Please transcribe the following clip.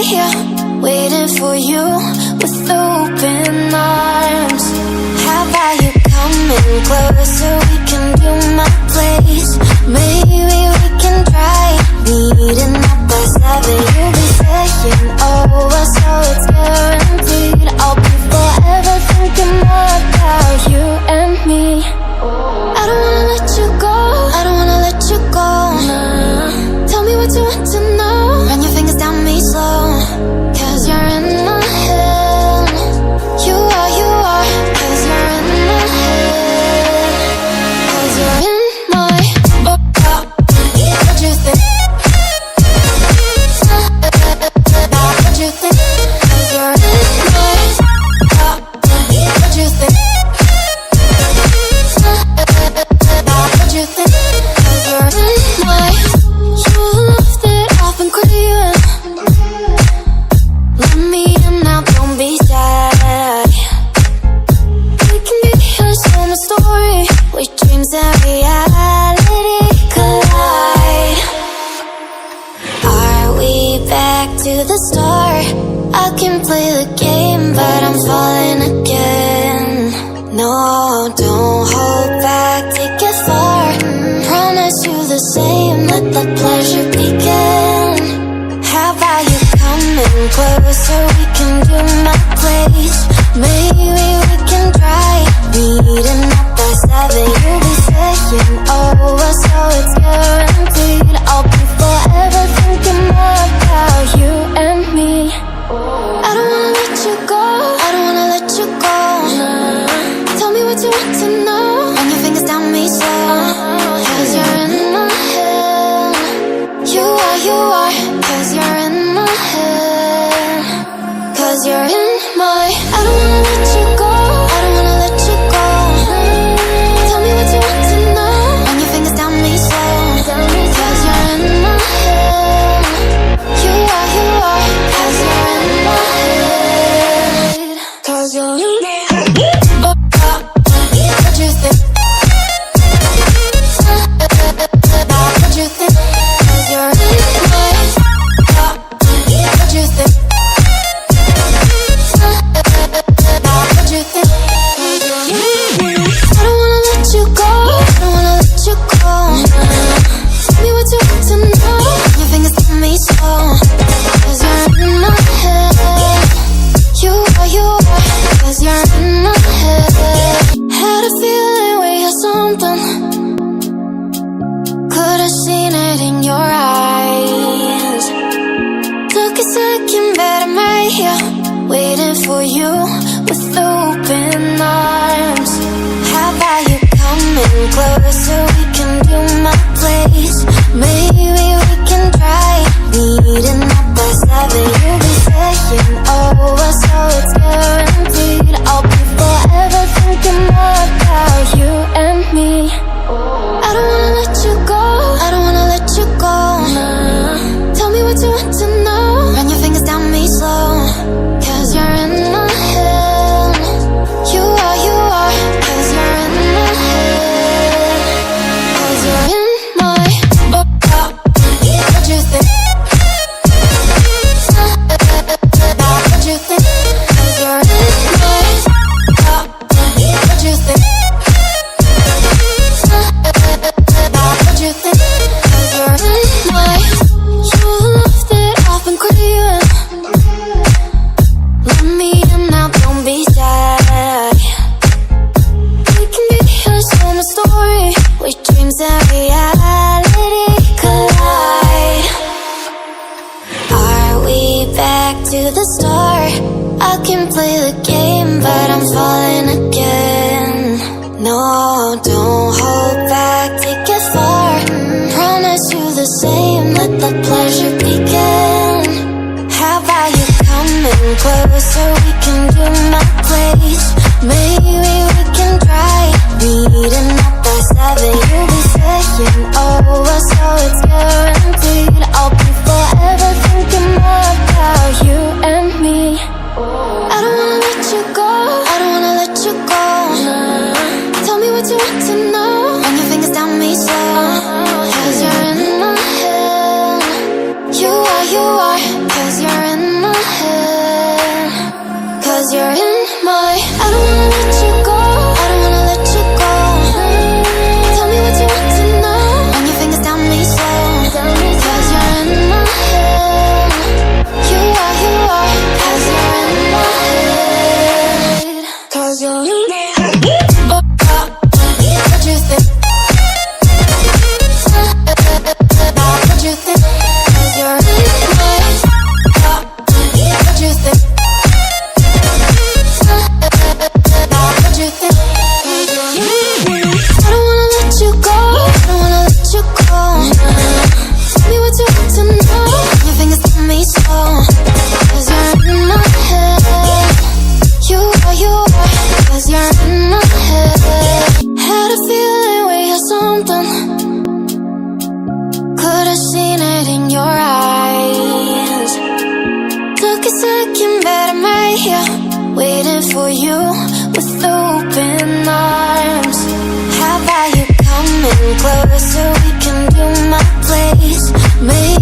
here, waiting for you with open arms. How about you coming closer? We can do my place. Maybe we can try meeting up by 7. You'll be saying over, so it's guaranteed. I'll be forever thinking more about you and me. I don't wanna let you go, I don't wanna let you go. Tell me what you want to know. Run your fingers down me slow, 'cause you're in my head. You are, 'cause you're in my head. 'Cause you're in my what you think? What you think? 'Cause you're in my what you think? What you think? 'Cause you're in my. You left it off and craving. Let me in now, don't be shy. We can be here, so my story, where dreams and reality collide. Are we back to the start? I can play the game, but I'm falling again. No, don't hold back, take it far. Promise you the same, let the pleasure begin. How about you coming closer? We can do my place. Maybe we can try meeting up by 7. You'll be saying over, so it's guaranteed. I'll be forever thinking more about you and me. I don't wanna let you go, I don't wanna let you go. Tell me what you want to know. Run your fingers down me slow, 'cause you're in my head. You are, 'cause you're in my head. 'Cause you're in my. I don't wanna let you go, I don't wanna let you go. Tell me what you want to know. Run your fingers down me slow, 'cause you're in my head. You are, 'cause you're in my head. 'Cause you're in my head. What you think? What you think? 'Cause you're in my. What you think? What you think? 'Cause you're in my. I don't wanna let you go, I don't wanna let you go. Tell me what you want to know. Your fingers on me slow, 'cause you're in my head. You are, 'cause you're in my head. Had a feeling we had something. Could've seen it in your eyes. Took a second, but I'm right here, waiting for you with open arms. How about you coming closer? We can do my place. Maybe we can try meeting up by 7. You'll be saying over, so it's guaranteed. I'll be forever thinking more about you and me. I don't wanna let you go, I don't wanna let you go. Tell me what you want to know. Run your fingers down me slow, 'cause you're in my head. You are, 'cause you're in my head. 'Cause you're in my. What you think? What you think? 'Cause you're in my. What you think? What you think? 'Cause you're in my. You left it off and craving. Let me in now, don't be shy. We can be here, so my story, where dreams and reality collide. Are we back to the start? I can play the game, but I'm falling again. No, don't hold back, take it far. Promise you the same, let the pleasure begin. How about you coming closer? We can do my place. Maybe we can try meeting up by 7. You'll be saying over, so it's guaranteed. I'll be forever thinking more about you and me. I don't wanna let you go, I don't wanna let you go. Tell me what you want to know. Run your fingers down me slow, 'cause you're in my head. You are, 'cause you're in my 'cause you're in my head. What you think? What you think? 'Cause you're in my head. What you think? What you think? 'Cause you're in my head. I don't wanna let you go. I don't wanna let you go. Tell me what you want to know. Your fingers tell me so. 'Cause you're in my head. You are, 'cause you're in my head. Had a feeling we had something. Could've seen it in your eyes. Took a second, but I'm right here, waiting for you with open arms. How about you coming closer? We can do my place. Maybe